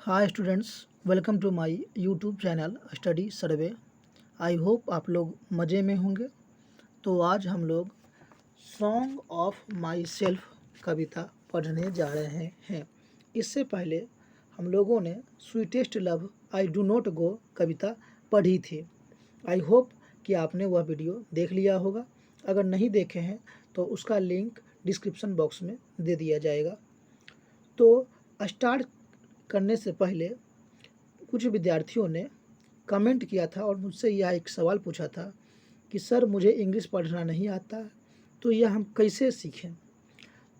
Hi students, welcome to my YouTube channel study survey. I hope आप लोग मज़े में होंगे। तो आज हम लोग सॉन्ग ऑफ माई सेल्फ कविता पढ़ने जा रहे हैं। इससे पहले हम लोगों ने sweetest love I do not go कविता पढ़ी थी। आई होप कि आपने वह वीडियो देख लिया होगा। अगर नहीं देखे हैं तो उसका लिंक डिस्क्रिप्शन बॉक्स में दे दिया जाएगा। तो स्टार्ट करने से पहले कुछ विद्यार्थियों ने कमेंट किया था और मुझसे यह एक सवाल पूछा था कि सर मुझे इंग्लिश पढ़ना नहीं आता है, तो यह हम कैसे सीखें।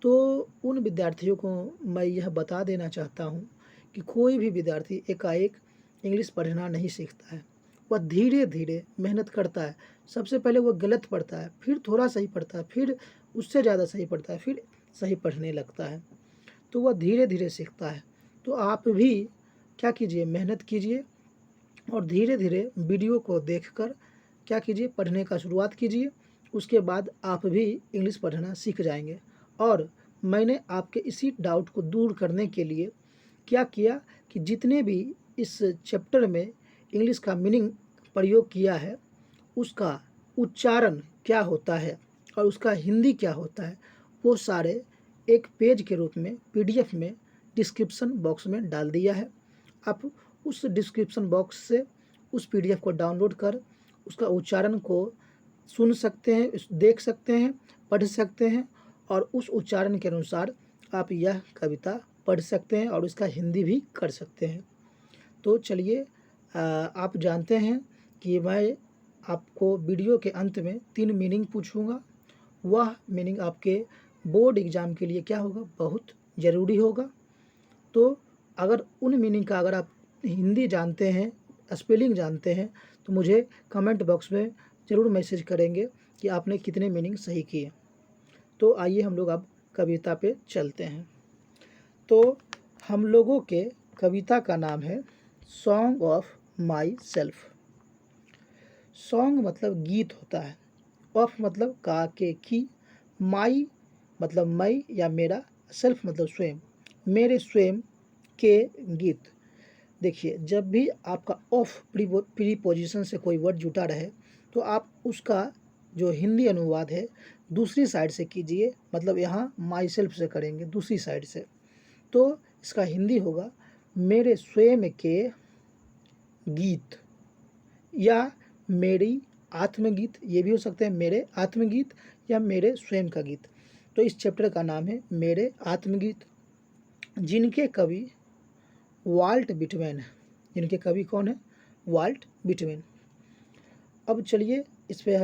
तो उन विद्यार्थियों को मैं यह बता देना चाहता हूँ कि कोई भी विद्यार्थी एकाएक इंग्लिश पढ़ना नहीं सीखता है। वह धीरे धीरे मेहनत करता है। सबसे पहले वह गलत पढ़ता है, फिर थोड़ा सही पढ़ता है, फिर उससे ज़्यादा सही पढ़ता है, फिर सही पढ़ने लगता है। तो वह धीरे धीरे सीखता है। तो आप भी क्या कीजिए, मेहनत कीजिए और धीरे धीरे वीडियो को देखकर क्या कीजिए, पढ़ने का शुरुआत कीजिए। उसके बाद आप भी इंग्लिश पढ़ना सीख जाएंगे। और मैंने आपके इसी डाउट को दूर करने के लिए क्या किया कि जितने भी इस चैप्टर में इंग्लिश का मीनिंग प्रयोग किया है, उसका उच्चारण क्या होता है और उसका हिंदी क्या होता है, वो सारे एक पेज के रूप में पीडीएफ में डिस्क्रिप्शन बॉक्स में डाल दिया है। आप उस डिस्क्रिप्शन बॉक्स से उस पीडीएफ को डाउनलोड कर उसका उच्चारण को सुन सकते हैं, देख सकते हैं, पढ़ सकते हैं और उस उच्चारण के अनुसार आप यह कविता पढ़ सकते हैं और उसका हिंदी भी कर सकते हैं। तो चलिए, आप जानते हैं कि मैं आपको वीडियो के अंत में 3 मीनिंग पूछूंगा। वह मीनिंग आपके बोर्ड एग्ज़ाम के लिए क्या होगा, बहुत ज़रूरी होगा। तो अगर उन मीनिंग का अगर आप हिंदी जानते हैं, स्पेलिंग जानते हैं, तो मुझे कमेंट बॉक्स में ज़रूर मैसेज करेंगे कि आपने कितने मीनिंग सही किए। तो आइए हम लोग अब कविता पे चलते हैं। तो हम लोगों के कविता का नाम है song of my self. Song मतलब गीत होता है, ऑफ मतलब का के की, माई मतलब मैं या मेरा, सेल्फ मतलब स्वयं, मेरे स्वयं के गीत। देखिए, जब भी आपका ऑफ प्रीपोजिशन से कोई वर्ड जुटा रहे तो आप उसका जो हिंदी अनुवाद है दूसरी साइड से कीजिए। मतलब यहाँ माई सेल्फ से करेंगे दूसरी साइड से, तो इसका हिंदी होगा मेरे स्वयं के गीत या मेरी आत्मगीत। ये भी हो सकते हैं मेरे आत्मगीत या मेरे स्वयं का गीत। तो इस चैप्टर का नाम है मेरे आत्मगीत, जिनके कवि वाल्ट विटमैन है। जिनके कवि कौन है? Walt Whitman. अब चलिए इस पे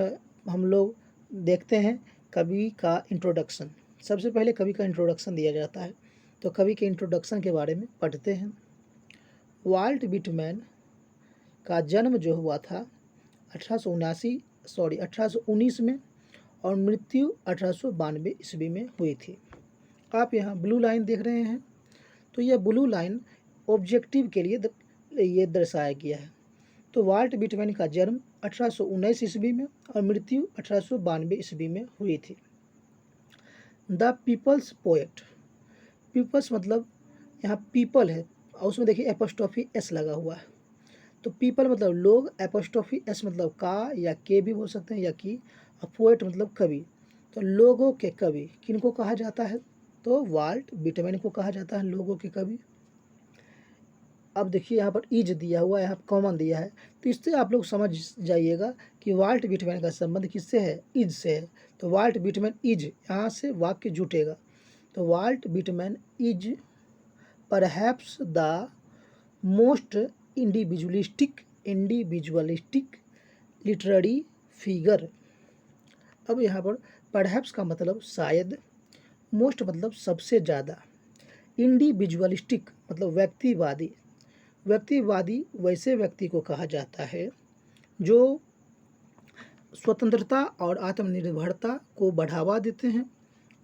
हम लोग देखते हैं कवि का इंट्रोडक्शन। सबसे पहले कवि का इंट्रोडक्शन दिया जाता है, तो कवि के इंट्रोडक्शन के बारे में पढ़ते हैं। वाल्ट विटमैन का जन्म जो हुआ था 1819 में और मृत्यु 1892 ईस्वी में हुई थी। आप यहाँ ब्लू लाइन देख रहे हैं, तो यह ब्लू लाइन ऑब्जेक्टिव के लिए ये दर्शाया गया है। तो वाल्ट विटमैन का जन्म 1819 ईस्वी में और मृत्यु 1892 ईस्वी में हुई थी। The peoples poet. पीपल्स मतलब यहाँ पीपल है और उसमें देखिए एपोस्ट्रोफी एस लगा हुआ है। तो पीपल मतलब लोग, एपोस्ट्रोफी एस मतलब का या के भी बोल सकते हैं या की, और पोएट मतलब कवि। तो लोगों के कवि किनको कहा जाता है? तो वाल्ट विटमैन को कहा जाता है लोगों के कवि। अब देखिए यहाँ पर इज दिया हुआ है, यहाँ कॉमन दिया है, तो इससे आप लोग समझ जाइएगा कि वाल्ट विटमैन का संबंध किससे है? इज से है। तो वाल्ट विटमैन इज, यहाँ से वाक्य जुटेगा। तो Walt Whitman is perhaps the most individualistic literary figure. अब यहाँ पर परहैप्स का मतलब शायद, मोस्ट मतलब सबसे ज़्यादा, इंडिविजुअलिस्टिक मतलब व्यक्तिवादी। व्यक्तिवादी वैसे व्यक्ति को कहा जाता है जो स्वतंत्रता और आत्मनिर्भरता को बढ़ावा देते हैं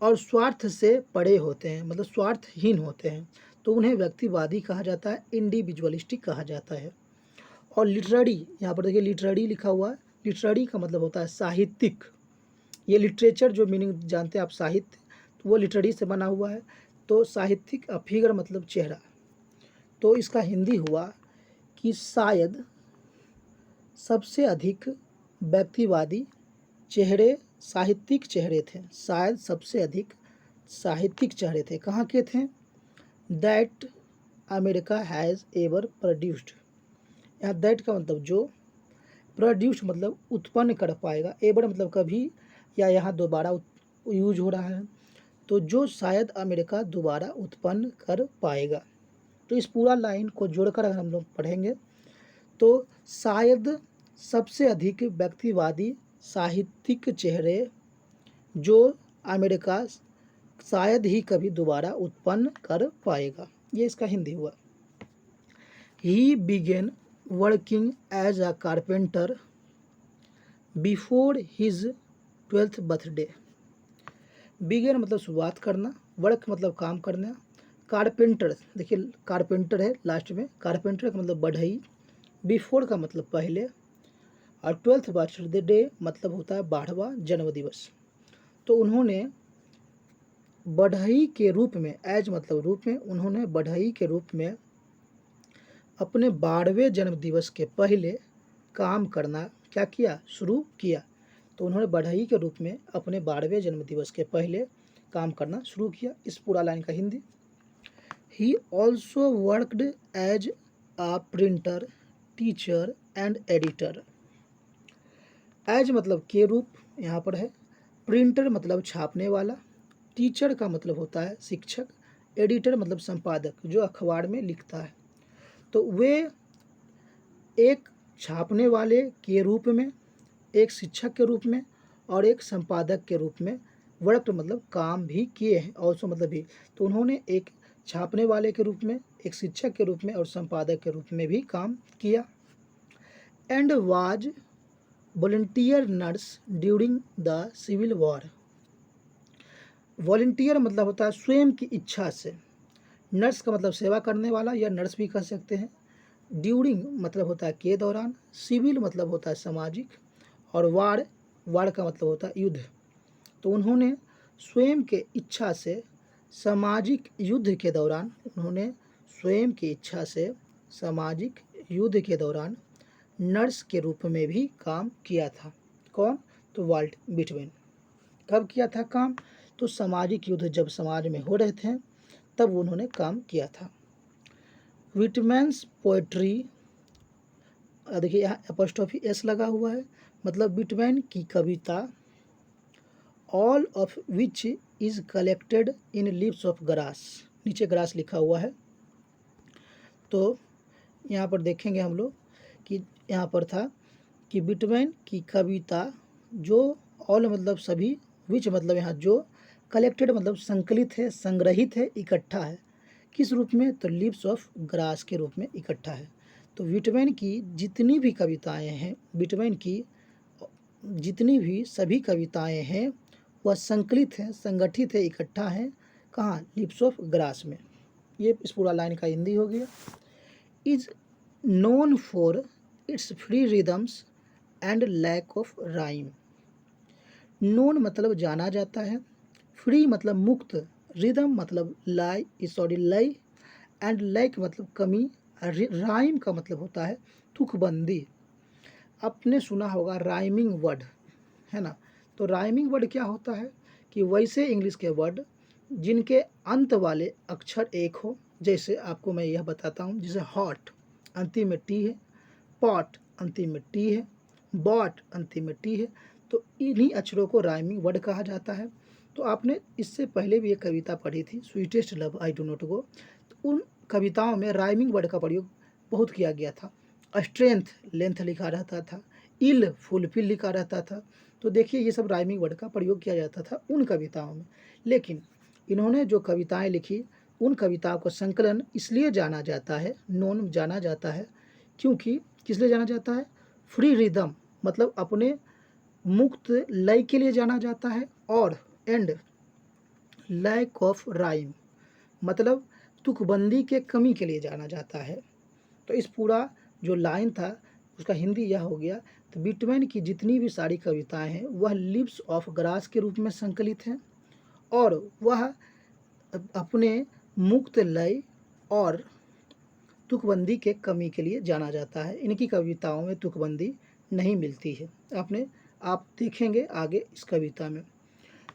और स्वार्थ से परे होते हैं, मतलब स्वार्थहीन होते हैं, तो उन्हें व्यक्तिवादी कहा जाता है, इंडिविजुअलिस्टिक कहा जाता है। और लिटरेरी, यहाँ पर देखिए लिटरेरी लिखा हुआ है। लिटरेरी का मतलब होता है साहित्यिक। ये लिटरेचर जो मीनिंग जानते हैं आप, साहित्य, तो वो लिटरेरी से बना हुआ है। तो साहित्यिक, फिगर मतलब चेहरा। तो इसका हिंदी हुआ कि शायद सबसे अधिक व्यक्तिवादी चेहरे साहित्यिक चेहरे थे। शायद सबसे अधिक साहित्यिक चेहरे थे। कहाँ के थे? That America has ever produced. यहाँ दैट का मतलब जो, प्रोड्यूस्ड मतलब उत्पन्न कर पाएगा, एवर मतलब कभी या यहाँ दोबारा यूज हो रहा है, तो जो शायद अमेरिका दोबारा उत्पन्न कर पाएगा। तो इस पूरा लाइन को जोड़कर अगर हम लोग पढ़ेंगे तो शायद सबसे अधिक व्यक्तिवादी साहित्यिक चेहरे जो अमेरिका शायद ही कभी दोबारा उत्पन्न कर पाएगा। ये इसका हिंदी हुआ। He began working as a carpenter before his 12th birthday. Began मतलब शुरुआत करना, वर्क मतलब काम करना, कारपेंटर देखिए कारपेंटर है लास्ट में, कारपेंटर का मतलब बढ़ई, बिफोर का मतलब पहले, और 12th बर्थडे मतलब होता है 12वां जन्मदिवस। तो उन्होंने बढ़ई के रूप में, एज मतलब रूप में, उन्होंने बढ़ई के रूप में अपने 12वें जन्मदिवस के पहले काम करना क्या किया? शुरू किया। तो उन्होंने बढ़ई के रूप में अपने 12वें जन्मदिवस के पहले काम करना शुरू किया। इस पूरा लाइन का Hindi. He also worked as a printer, teacher and editor. As मतलब के रूप यहाँ पर है, प्रिंटर मतलब छापने वाला, टीचर का मतलब होता है शिक्षक, एडिटर मतलब संपादक जो अखबार में लिखता है। तो वे एक छापने वाले के रूप में, एक शिक्षक के रूप में और एक संपादक के रूप में वर्क मतलब काम भी किए हैं। ऑल्सो मतलब भी, तो उन्होंने एक छापने वाले के रूप में, एक शिक्षक के रूप में और संपादक के रूप में भी काम किया। And was volunteer nurse during the civil war. Volunteer मतलब होता है स्वयं की इच्छा से, नर्स का मतलब सेवा करने वाला या नर्स भी कह सकते हैं, ड्यूरिंग मतलब होता है के दौरान, सिविल मतलब होता है सामाजिक, और वार का मतलब होता है युद्ध। तो उन्होंने स्वयं के इच्छा से सामाजिक युद्ध के दौरान, उन्होंने स्वयं की इच्छा से सामाजिक युद्ध के दौरान नर्स के रूप में भी काम किया था। कौन? तो वाल्ट विटमेन। कब किया था काम? तो सामाजिक युद्ध जब समाज में हो रहे थे तब उन्होंने काम किया था। विटमैन्स पोएट्री, देखिए यहाँ एपोस्ट्रोफी एस लगा हुआ है, मतलब विटमैन की कविता, all of which is collected in leaves of grass, नीचे ग्रास लिखा हुआ है। तो यहाँ पर देखेंगे हम लोग कि यहाँ पर था कि विटमैन की कविता जो, ऑल मतलब सभी, विच मतलब यहाँ जो, कलेक्टेड मतलब संकलित है, संग्रहित है, इकट्ठा है। किस रूप में? तो लीव्स ऑफ ग्रास के रूप में इकट्ठा है। तो विटमैन की जितनी भी कविताएं हैं, विटमैन की जितनी भी सभी कविताएं हैं वह संकलित है, संगठित है, इकट्ठा है। कहाँ? लीव्स ऑफ ग्रास में। ये इस पूरा लाइन का हिंदी हो गया। Is known for its free rhythms and lack of rhyme. Known मतलब जाना जाता है, फ्री मतलब मुक्त, रिदम मतलब लय, एंड लैक मतलब कमी, राइम का मतलब होता है तुकबंदी। आपने सुना होगा राइमिंग वर्ड, है ना? तो राइमिंग वर्ड क्या होता है कि वैसे इंग्लिश के वर्ड जिनके अंत वाले अक्षर एक हो। जैसे आपको मैं यह बताता हूँ, जैसे हॉट अंतिम में टी है, पॉट अंतिम में टी है, बॉट अंतिम में टी है, तो इन्हीं अक्षरों को राइमिंग वर्ड कहा जाता है। तो आपने इससे पहले भी एक कविता पढ़ी थी, sweetest love I do not गो, तो उन कविताओं में राइमिंग वर्ड का प्रयोग बहुत किया गया था। स्ट्रेंथ लेंथ लिखा रहता था, इल फुलफिल लिखा रहता था। तो देखिए ये सब राइमिंग वर्ड का प्रयोग किया जाता था उन कविताओं में। लेकिन इन्होंने जो कविताएं लिखी, उन कविताओं को संकलन इसलिए जाना जाता है, नोन जाना जाता है, क्योंकि किस लिए जाना जाता है? फ्री रिदम मतलब अपने मुक्त लय के लिए जाना जाता है, और एंड लैक ऑफ राइम मतलब तुकबंदी के कमी के लिए जाना जाता है। तो इस पूरा जो लाइन था उसका हिंदी यह हो गया। तो विटमैन की जितनी भी सारी कविताएं हैं वह लीव्स ऑफ ग्रास के रूप में संकलित हैं, और वह अपने मुक्त लय और तुकबंदी के कमी के लिए जाना जाता है। इनकी कविताओं में तुकबंदी नहीं मिलती है। आप देखेंगे आगे इस कविता में।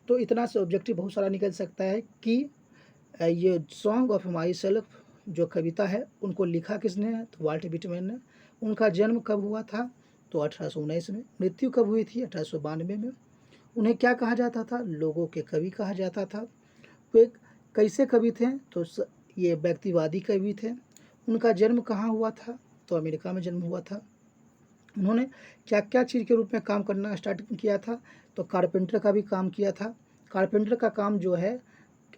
तो इतना से ऑब्जेक्टिव बहुत सारा निकल सकता है कि ये सॉन्ग ऑफ माई सेल्फ जो कविता है उनको लिखा किसने है, तो वाल्ट विटमैन ने। उनका जन्म कब हुआ था, तो 1819 में। मृत्यु कब हुई थी, 1892 में। उन्हें क्या कहा जाता था, लोगों के कवि कहा जाता था। वो एक कैसे कवि थे, तो ये व्यक्तिवादी कवि थे। उनका जन्म कहाँ हुआ था, तो अमेरिका में जन्म हुआ था। उन्होंने क्या क्या चीज़ के रूप में काम करना स्टार्ट किया था, तो कारपेंटर का भी काम किया था। कारपेंटर का काम जो है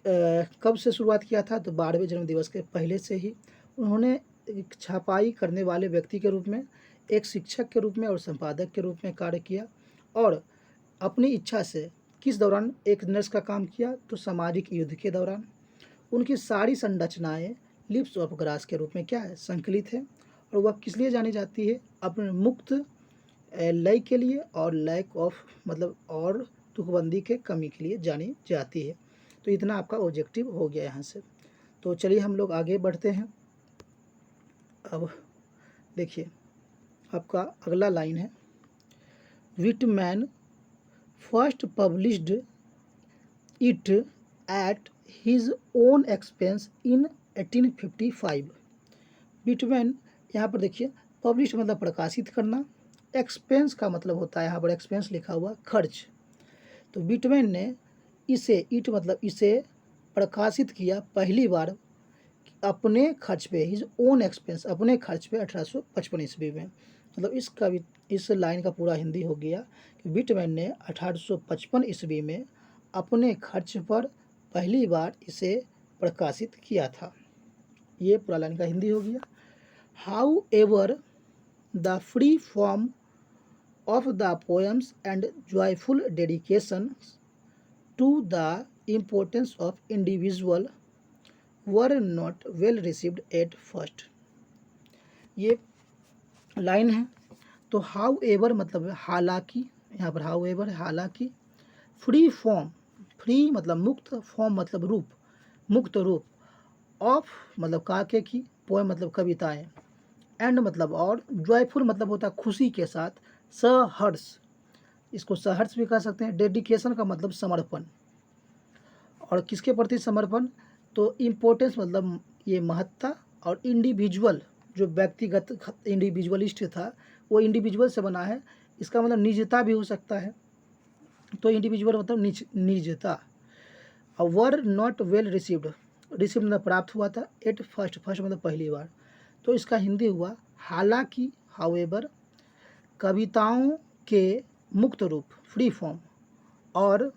कब से शुरुआत किया था, तो 12वें जन्मदिवस के पहले से ही। उन्होंने एक छपाई करने वाले व्यक्ति के रूप में, एक शिक्षक के रूप में और संपादक के रूप में कार्य किया। और अपनी इच्छा से किस दौरान एक नर्स का काम किया, तो सामाजिक युद्ध के दौरान। उनकी सारी संरचनाएं लिप्स ऑफ ग्रास के रूप में क्या है, संकलित है। और वह किस लिए जानी जाती है, अपने मुक्त लय के लिए और लैक ऑफ मतलब और तुकबंदी के कमी के लिए जानी जाती है। तो इतना आपका ऑब्जेक्टिव हो गया यहाँ से। तो चलिए हम लोग आगे बढ़ते हैं। अब देखिए आपका अगला लाइन है, Whitman first published it at his own expense in 1855। Whitman यहाँ पर देखिए, पब्लिश मतलब प्रकाशित करना, एक्सपेंस का मतलब होता है यहाँ पर एक्सपेंस लिखा हुआ खर्च। तो विटमैन ने इसे, इट मतलब इसे प्रकाशित किया पहली बार अपने खर्च पे, हिज ओन एक्सपेंस, अपने खर्च पे 1855 ईस्वी में। मतलब इस लाइन का पूरा हिंदी हो गया कि विटमैन ने 1855 ईस्वी में अपने खर्च पर पहली बार इसे प्रकाशित किया था। ये पूरा लाइन का हिंदी हो गया। How ever the free form of the poems and joyful dedication to the importance of individual were not well received at first। ये लाइन है। तो हाउ एवर मतलब हालांकि, यहाँ पर हाउ एवर हालांकि, फ्री फॉर्म, फ्री मतलब मुक्त, फॉर्म मतलब रूप, मुक्त रूप, ऑफ मतलब काके की, पोएम मतलब कविताएं, एंड मतलब और, जॉयफुल मतलब होता है खुशी के साथ, सहर्ष, इसको सहर्ष भी कह सकते हैं। डेडिकेशन का मतलब समर्पण, और किसके प्रति समर्पण, तो इम्पोर्टेंस मतलब ये महत्ता, और इंडिविजुअल जो व्यक्तिगत इंडिविजुअलिस्ट था, वो इंडिविजुअल से बना है, इसका मतलब निजता भी हो सकता है। तो इंडिविजुअल मतलब निजता। और were not well received, receive मतलब प्राप्त हुआ था, एट फर्स्ट, फर्स्ट मतलब पहली बार। तो इसका हिंदी हुआ हालांकि, हाउएवर, कविताओं के मुक्त रूप, फ्री फॉर्म, और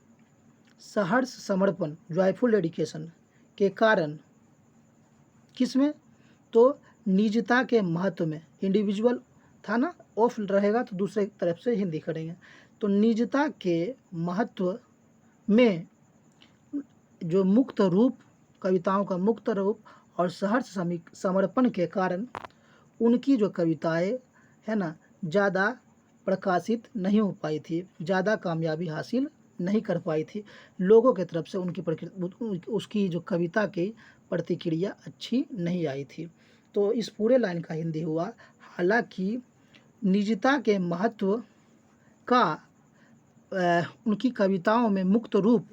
सहर्ष समर्पण, जॉयफुल डेडिकेशन के कारण, किसमें, तो निजता के महत्व में, इंडिविजुअल था ना, ऑफ रहेगा तो दूसरे तरफ से हिंदी करेंगे। तो निजता के महत्व में जो मुक्त रूप, कविताओं का मुक्त रूप और सहर्ष समर्पण के कारण उनकी जो कविताएं है ना, ज़्यादा प्रकाशित नहीं हो पाई थी, ज़्यादा कामयाबी हासिल नहीं कर पाई थी। लोगों की तरफ से उसकी जो कविता की प्रतिक्रिया अच्छी नहीं आई थी। तो इस पूरे लाइन का हिंदी हुआ, हालांकि निजता के महत्व का उनकी कविताओं में मुक्त रूप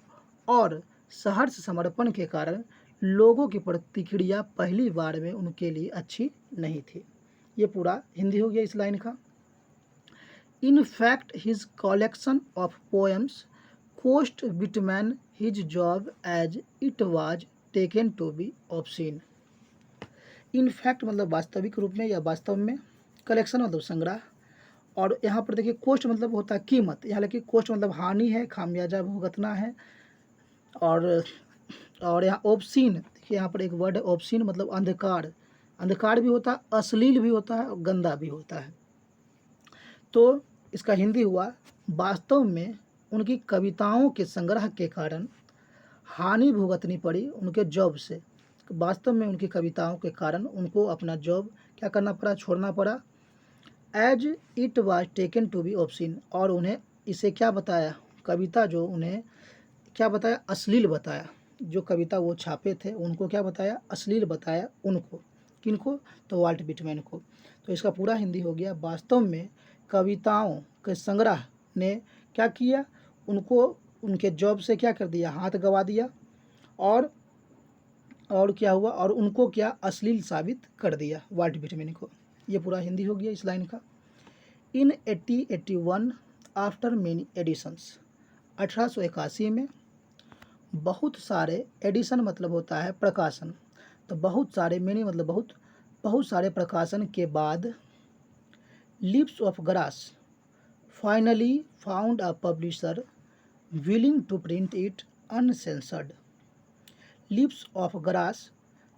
और सहर्ष समर्पण के कारण लोगों की प्रतिक्रिया पहली बार में उनके लिए अच्छी नहीं थी। ये पूरा हिंदी हो गया इस लाइन का। In fact his collection of poems cost Whitman his job as it was taken to be obscene. In fact मतलब वास्तविक रूप में या वास्तव में, कलेक्शन मतलब संग्रह, और यहाँ पर देखिए कोस्ट मतलब होता है कीमत, यहाँ लेकिन कोस्ट मतलब हानि है, खामियाजा भुगतना है। और यहाँ ऑब्सीन, देखिए यहाँ पर एक वर्ड है ऑब्सीन, मतलब अंधकार, अंधकार भी होता है, अश्लील भी होता है और गंदा भी होता है। तो इसका हिंदी हुआ, वास्तव में उनकी कविताओं के संग्रह के कारण हानि भुगतनी पड़ी उनके जॉब से। वास्तव में उनकी कविताओं के कारण उनको अपना जॉब क्या करना पड़ा, छोड़ना पड़ा। As it was taken to be obscene, और उन्हें इसे क्या बताया, कविता जो उन्हें क्या बताया, अश्लील बताया। जो कविता वो छापे थे उनको क्या बताया, अश्लील बताया उनको। किनको? तो वाल्ट विटमैन को। तो इसका पूरा हिंदी हो गया, वास्तव में कविताओं के संग्रह ने क्या किया, उनको उनके जॉब से क्या कर दिया, हाथ गंवा दिया, और क्या हुआ, और उनको क्या अश्लील साबित कर दिया वाल्ट विटमैन को। ये पूरा हिंदी हो गया इस लाइन का। इन 1881 आफ्टर मेनी एडिशंस, 1881 में बहुत सारे, एडिशन मतलब होता है प्रकाशन, तो बहुत सारे, मेनी मतलब बहुत सारे प्रकाशन के बाद Leaves of Grass finally found a publisher willing to print it uncensored. Leaves of Grass,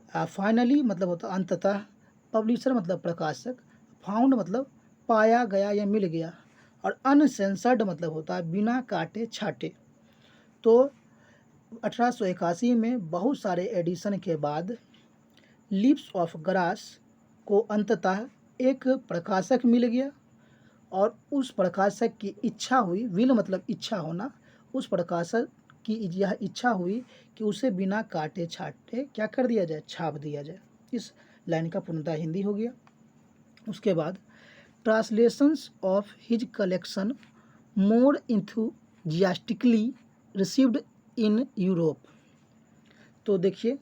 finally मतलब होता अंततः, पब्लिशर मतलब प्रकाशक, फाउंड मतलब पाया गया या मिल गया, और अनसेंसर्ड मतलब होता है बिना काटे छाटे। तो 1881 में बहुत सारे एडिशन के बाद लिप्स ऑफ ग्रास को अंततः एक प्रकाशक मिल गया, और उस प्रकाशक की इच्छा हुई, विल मतलब इच्छा होना, उस प्रकाशक की यह इच्छा हुई कि उसे बिना काटे छाटे क्या कर दिया जाए, छाप दिया जाए। इस लाइन का पूर्णतः हिंदी हो गया। उसके बाद translations of his collection more enthusiastically received in Europe. तो देखिए,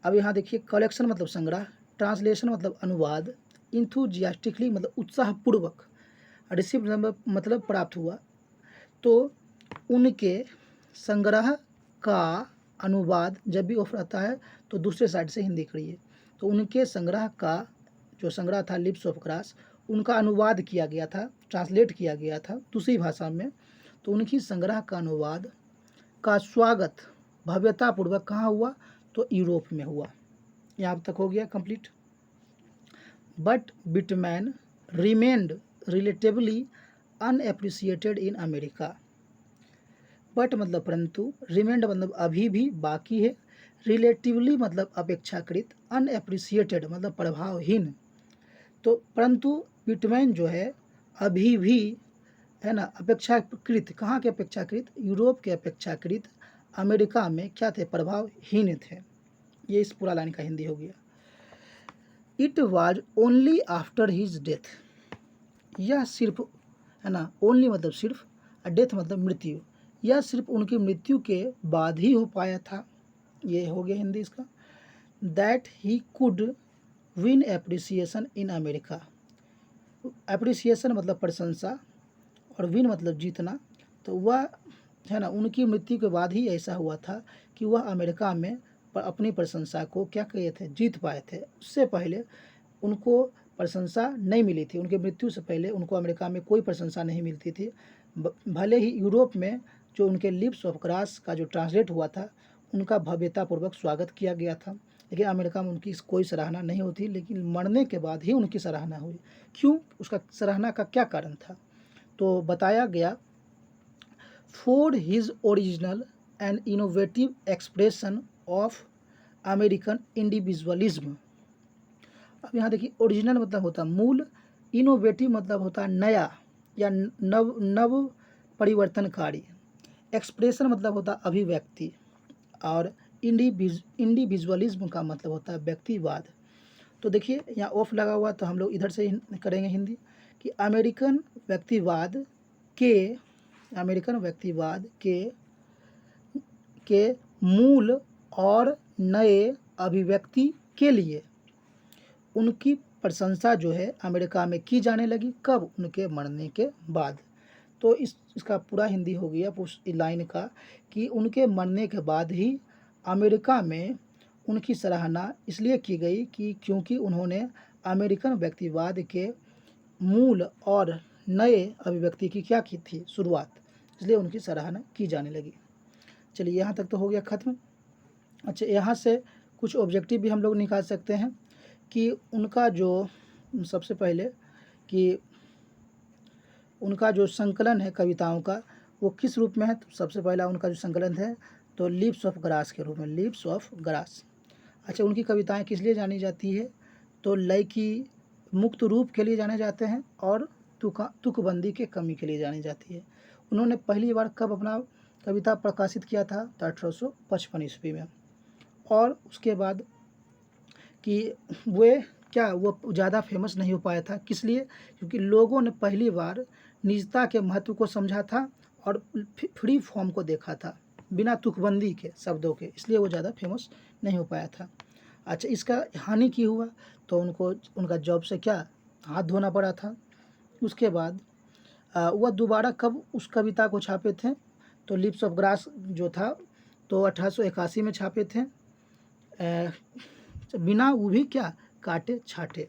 अब यहाँ देखिए, कलेक्शन मतलब संग्रह, ट्रांसलेशन मतलब अनुवाद, इंथुजियास्टिकली मतलब उत्साहपूर्वक, रिसीव्ड मतलब प्राप्त हुआ। तो उनके संग्रह का अनुवाद, जब भी ऑफर आता है तो दूसरे साइड से हिंदी करिए। तो उनके संग्रह का जो संग्रह था लिप्स ऑफ ग्रास, उनका अनुवाद किया गया था, ट्रांसलेट किया गया था दूसरी भाषा में। तो उनकी संग्रह का अनुवाद का स्वागत भव्यतापूर्वक कहाँ हुआ, तो यूरोप में हुआ। यहाँ तक हो गया complete. But Whitman remained relatively unappreciated in America. But मतलब परंतु, रिमेंड मतलब अभी भी बाकी है, रिलेटिवली मतलब अपेक्षाकृत, अनएप्रिसिएटेड मतलब प्रभावहीन। तो परंतु विटमैन जो है अभी भी, है ना, अपेक्षाकृत, कहाँ के अपेक्षाकृत, यूरोप के अपेक्षाकृत अमेरिका में क्या थे, प्रभावहीन थे। ये इस पूरा लाइन का हिंदी हो गया। It was only after his death, यह सिर्फ, है ना, ओनली मतलब सिर्फ, डेथ मतलब मृत्यु, यह सिर्फ उनकी मृत्यु के बाद ही हो पाया था। ये हो गया हिंदी इसका। That he could win appreciation in America. Appreciation मतलब प्रशंसा, और विन मतलब जीतना। तो वह, है ना, उनकी मृत्यु के बाद ही ऐसा हुआ था कि वह अमेरिका में अपनी प्रशंसा को क्या किए थे, जीत पाए थे। उससे पहले उनको प्रशंसा नहीं मिली थी, उनकी मृत्यु से पहले उनको अमेरिका में कोई प्रशंसा नहीं मिलती थी। भले ही यूरोप में जो उनके लिप्स ऑफ ग्रास का जो ट्रांसलेट हुआ था, उनका भव्यतापूर्वक स्वागत किया गया था, लेकिन अमेरिका में उनकी कोई सराहना नहीं होती। लेकिन मरने के बाद ही उनकी सराहना हुई। क्यों, उसका सराहना का क्या कारण था, तो बताया गया, for his original and innovative expression of American individualism. अब यहाँ देखिए, ओरिजिनल मतलब होता है मूल, इनोवेटिव मतलब होता है नया या नव परिवर्तनकारी, एक्सप्रेशन मतलब होता है अभिव्यक्ति, और इंडिविजुअलिज्म का मतलब होता है व्यक्तिवाद। तो देखिए यहाँ ऑफ लगा हुआ, तो हम लोग इधर से करेंगे हिंदी कि अमेरिकन व्यक्तिवाद के मूल और नए अभिव्यक्ति के लिए उनकी प्रशंसा जो है अमेरिका में की जाने लगी। कब, उनके मरने के बाद। तो इसका पूरा हिंदी हो गया उस लाइन का कि उनके मरने के बाद ही अमेरिका में उनकी सराहना इसलिए की गई कि क्योंकि उन्होंने अमेरिकन व्यक्तिवाद के मूल और नए अभिव्यक्ति की क्या की थी, शुरुआत, इसलिए उनकी सराहना की जाने लगी। चलिए यहाँ तक तो हो गया ख़त्म। अच्छा, यहाँ से कुछ ऑब्जेक्टिव भी हम लोग निकाल सकते हैं कि उनका जो, सबसे पहले कि उनका जो संकलन है कविताओं का, वो किस रूप में है। तो सबसे पहला उनका जो संकलन है तो लिप्स ऑफ ग्रास के रूप में, लिप्स ऑफ ग्रास। अच्छा, उनकी कविताएं किस लिए जानी जाती है, तो लय की मुक्त रूप के लिए जाने जाते हैं, और तुकबंदी के कमी के लिए जानी जाती है। उन्होंने पहली बार कब अपना कविता प्रकाशित किया था, तो 1855 ईस्वी में। और उसके बाद कि वे क्या वो ज़्यादा फेमस नहीं हो पाया था। किस लिए? क्योंकि लोगों ने पहली बार निजता के महत्व को समझा था और फ्री फॉर्म को देखा था, बिना तुकबंदी के शब्दों के, इसलिए वो ज़्यादा फेमस नहीं हो पाया था। अच्छा, इसका हानि की हुआ तो उनको उनका जॉब से क्या हाथ धोना पड़ा था। उसके बाद वह दोबारा कब उस कविता को छापे थे, तो लिप्स ऑफ ग्रास जो था तो 1881 में छापे थे, बिना वो भी क्या काटे छाटे।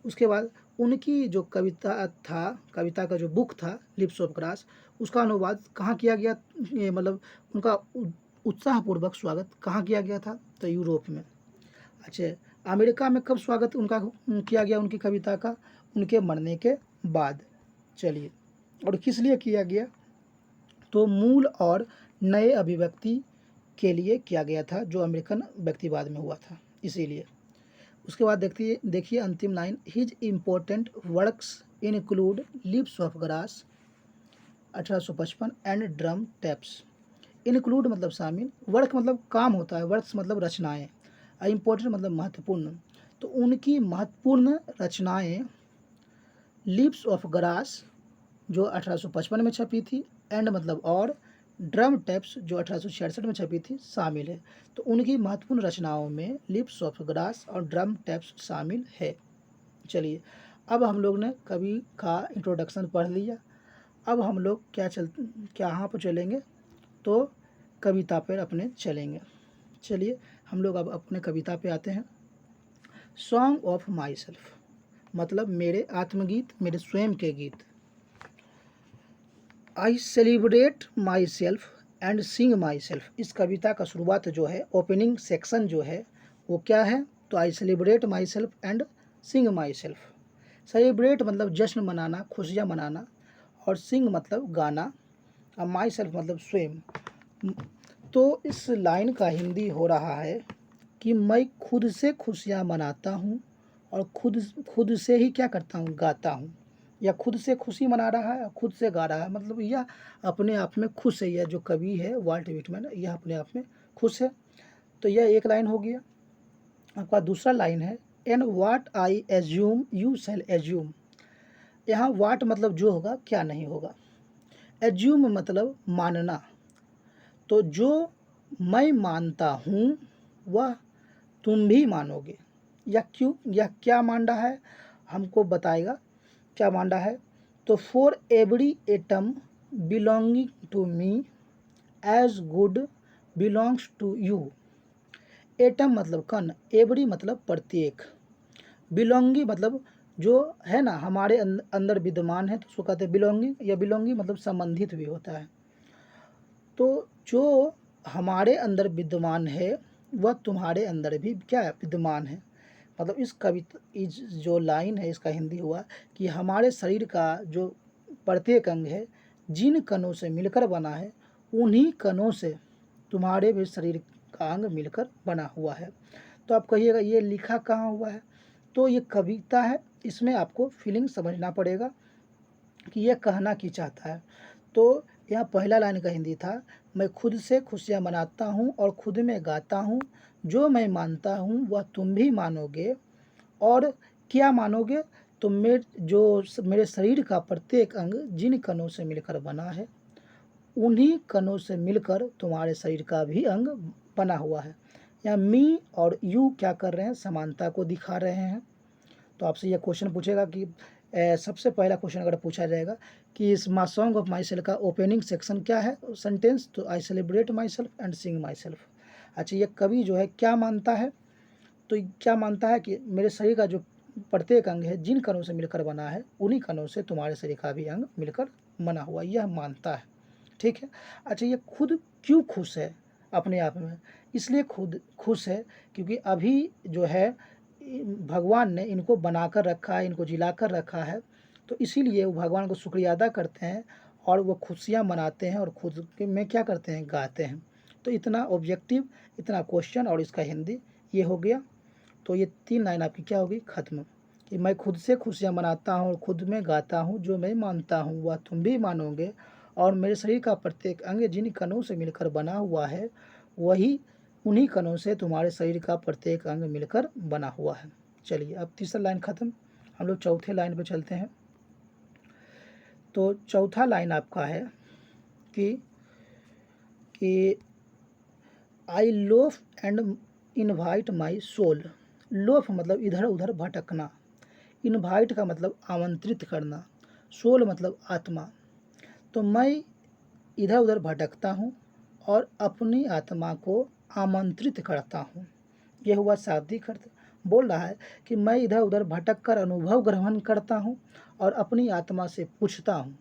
उसके बाद उनकी जो कविता था, कविता का जो बुक था लिप्स ऑफ ग्रास, उसका अनुवाद कहाँ किया गया, ये मतलब उनका उत्साहपूर्वक स्वागत कहाँ किया गया था, तो यूरोप में। अच्छा, अमेरिका में कब स्वागत उनका किया गया उनकी कविता का, उनके मरने के बाद। चलिए, और किस लिए किया गया, तो मूल और नए अभिव्यक्ति के लिए किया गया था, जो अमेरिकन व्यक्तिवाद में हुआ था, इसीलिए। उसके बाद देखिए अंतिम line, his important works include lips of grass 1855 and drum taps. Include मतलब शामिल, वर्क मतलब काम होता है, वर्क्स मतलब रचनाएं, इम्पोर्टेंट मतलब महत्वपूर्ण। तो उनकी महत्वपूर्ण रचनाएं लिप्स ऑफ ग्रास जो 1855 में छपी थी, एंड मतलब और, ड्रम टैप्स जो 1866 में छपी थी शामिल है। तो उनकी महत्वपूर्ण रचनाओं में लिप्स ऑफ ग्रास और ड्रम टैप्स शामिल है। चलिए, अब हम लोग ने कवि का इंट्रोडक्शन पढ़ लिया। अब हम लोग कहाँ पर चलेंगे, तो कविता पर अपने चलेंगे। चलिए, हम लोग अब अपने कविता पे आते हैं। सॉन्ग ऑफ माई सेल्फ मतलब मेरे आत्मगीत, मेरे स्वयं के गीत। I celebrate my self and Singh my self. इस कविता का शुरुआत जो है, ओपनिंग सेक्शन जो है वो क्या है, तो I celebrate my self and Singh my self. Celebrate मतलब जश्न मनाना, खुशियाँ मनाना, और सिंग मतलब गाना, और माई सेल्फ मतलब स्वयं। तो इस लाइन का हिंदी हो रहा है कि मैं खुद से खुशियाँ मनाता हूँ और खुद से ही क्या करता हूँ, गाता हूँ, या खुद से खुशी मना रहा है, खुद से गा रहा है, मतलब यह अपने आप में खुश है। यह जो कवि है वाल्ट व्हिटमैन, यह अपने आप में खुश है। तो यह एक लाइन हो गया। आपका दूसरा लाइन है, and what I assume you shall assume. यहाँ वाट मतलब जो होगा, क्या नहीं होगा, एज्यूम मतलब मानना। तो जो मैं मानता हूँ वह तुम भी मानोगे। या क्यों, या क्या मान रहा है, हमको बताएगा क्या मान रहा है। तो for every atom belonging to me as good belongs to you. Atom मतलब कण, एवरी मतलब प्रत्येक, बिलोंगिंग मतलब जो है ना हमारे अंदर विद्यमान है, तो उसको कहते हैं बिलोंगिंग, या बिलोंगिंग मतलब संबंधित भी होता है। तो जो हमारे अंदर विद्यमान है वह तुम्हारे अंदर भी क्या है, विद्यमान है। मतलब इस कविता, इस जो लाइन है इसका हिंदी हुआ कि हमारे शरीर का जो प्रत्येक अंग है जिन कणों से मिलकर बना है, उन्हीं कणों से तुम्हारे भी शरीर का अंग मिलकर बना हुआ है। तो आप कहिएगा ये लिखा कहाँ हुआ है, तो ये कविता है, इसमें आपको फीलिंग समझना पड़ेगा कि यह कहना क्या चाहता है। तो यहाँ पहला लाइन का हिंदी था, मैं खुद से खुशियाँ मनाता हूँ और खुद में गाता हूँ, जो मैं मानता हूँ वह तुम भी मानोगे। और क्या मानोगे, तो मेरे शरीर का प्रत्येक अंग जिन कणों से मिलकर बना है, उन्हीं कणों से मिलकर तुम्हारे शरीर का भी अंग बना हुआ है। यहाँ मी और यू क्या कर रहे हैं, समानता को दिखा रहे हैं। तो आपसे यह क्वेश्चन पूछेगा कि सबसे पहला क्वेश्चन अगर पूछा जाएगा कि इस मा सॉन्ग ऑफ माई सेल्फ का ओपनिंग सेक्शन क्या है सेंटेंस, तो I celebrate my self and Singh my self. अच्छा, ये कवि जो है क्या मानता है, तो क्या मानता है कि मेरे शरीर का जो प्रत्येक अंग है जिन कणों से मिलकर बना है, उन्हीं कणों से तुम्हारे शरीर का भी अंग मिलकर बना हुआ, यह मानता है। ठीक है। अच्छा, ये खुद क्यों खुश है अपने आप में, इसलिए खुद खुश है क्योंकि अभी जो है भगवान ने इनको बनाकर रखा है, इनको जिलाकर रखा है, तो इसीलिए वो भगवान को शुक्रिया अदा करते हैं और वो खुशियाँ मनाते हैं और खुद में क्या करते हैं, गाते हैं। तो इतना ऑब्जेक्टिव, इतना क्वेश्चन और इसका हिंदी ये हो गया। तो ये 3 लाइन आपकी क्या होगी, ख़त्म, कि मैं खुद से खुशियाँ मनाता हूँ और खुद में गाता हूँ, जो मैं मानता हूँ वह तुम भी मानोगे, और मेरे शरीर का प्रत्येक अंग जिन कणों से मिलकर बना हुआ है, वही उन्हीं कणों से तुम्हारे शरीर का प्रत्येक अंग मिलकर बना हुआ है। चलिए अब तीसरा लाइन ख़त्म, हम लोग चौथे लाइन पे चलते हैं। तो चौथा लाइन आपका है कि I loaf and invite my soul. Loaf मतलब इधर उधर भटकना, इनवाइट का मतलब आमंत्रित करना, सोल मतलब आत्मा। तो मैं इधर उधर भटकता हूँ और अपनी आत्मा को आमंत्रित करता हूँ। यह हुआ शाब्दिक अर्थ। बोल रहा है कि मैं इधर उधर भटक कर अनुभव ग्रहण करता हूँ और अपनी आत्मा से पूछता हूँ।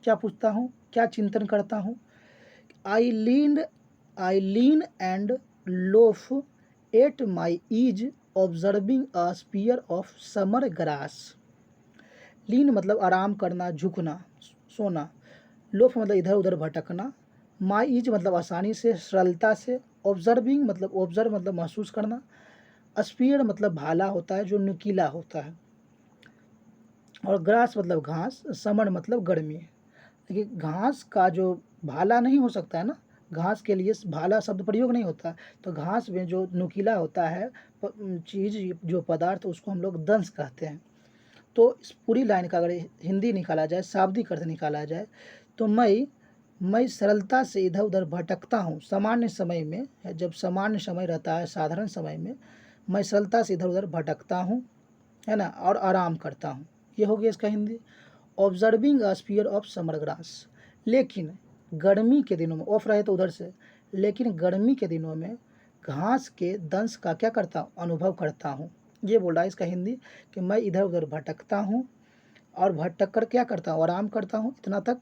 क्या पूछता हूँ, क्या चिंतन करता हूँ? I lean and loaf at my ease observing a spear of summer grass. Lean मतलब आराम करना, झुकना, सोना। लोफ मतलब इधर उधर भटकना। माई ईज मतलब आसानी से, सरलता से। ऑब्जर्विंग मतलब महसूस करना। स्पीयर मतलब भाला होता है जो नुकीला होता है। और ग्रास मतलब घास। समर मतलब गर्मी। देखिए घास का जो भाला नहीं हो सकता है ना, घास के लिए भाला शब्द प्रयोग नहीं होता। तो घास में जो नुकीला होता है चीज़, जो पदार्थ, उसको हम लोग दंश कहते हैं। तो इस पूरी लाइन का अगर हिंदी निकाला जाए, शाब्दिक अर्थ निकाला जाए, तो मैं सरलता से इधर उधर भटकता हूँ सामान्य समय में। जब सामान्य समय रहता है, साधारण समय में मैं सरलता से इधर उधर भटकता हूँ, है ना, और आराम करता हूँ। ये हो गया इसका Hindi. Observing a spear of summer grass. लेकिन गर्मी के दिनों में, ऑफ रहे तो उधर से, लेकिन गर्मी के दिनों में घास के दंश का क्या करता हूँ, अनुभव करता हूँ। ये बोल रहा है इसका हिंदी कि मैं इधर उधर भटकता हूँ और भटक कर क्या करता हूँ, आराम करता हूँ, इतना तक।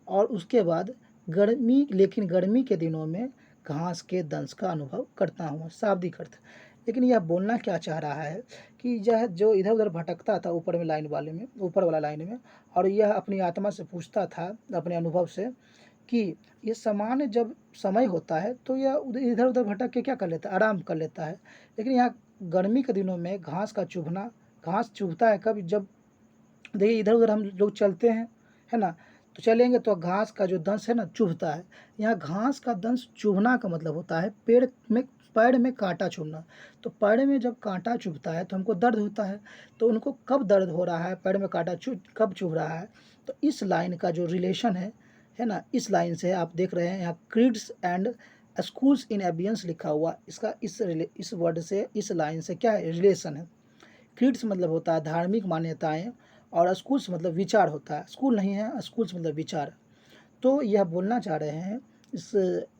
और उसके बाद लेकिन गर्मी के दिनों में घास के दंश का अनुभव करता हूँ, शाब्दिक अर्थ। लेकिन यह बोलना क्या चाह रहा है कि यह जो इधर उधर भटकता था ऊपर में लाइन वाले में, ऊपर वाला लाइन में, और यह अपनी आत्मा से पूछता था अपने अनुभव से कि ये सामान्य जब समय होता है तो यह इधर उधर भटक के क्या कर लेता है, आराम कर लेता है। लेकिन यहाँ गर्मी के दिनों में घास का चुभना, घास चुभता है कब, जब देखिए इधर उधर हम लोग चलते हैं, है ना, तो चलेंगे तो घास का जो दंश है ना, चुभता है। यहाँ घास का दंश चुभना का मतलब होता है पैर में कांटा चुभना। तो पैर में जब कांटा चुभता है तो हमको दर्द होता है। तो उनको कब दर्द हो रहा है, पैर में कांटा कब चुभ रहा है, तो इस लाइन का जो रिलेशन है ना, इस लाइन से आप देख रहे हैं यहाँ क्रीड्स एंड स्कूल्स इन एबियंस लिखा हुआ, इसका इस वर्ड से, इस लाइन से क्या है, रिलेशन है। क्रीड्स मतलब होता है धार्मिक मान्यताएं, और स्कूल्स मतलब विचार होता है। स्कूल नहीं है, स्कूल्स मतलब विचार। तो यह बोलना चाह रहे हैं इस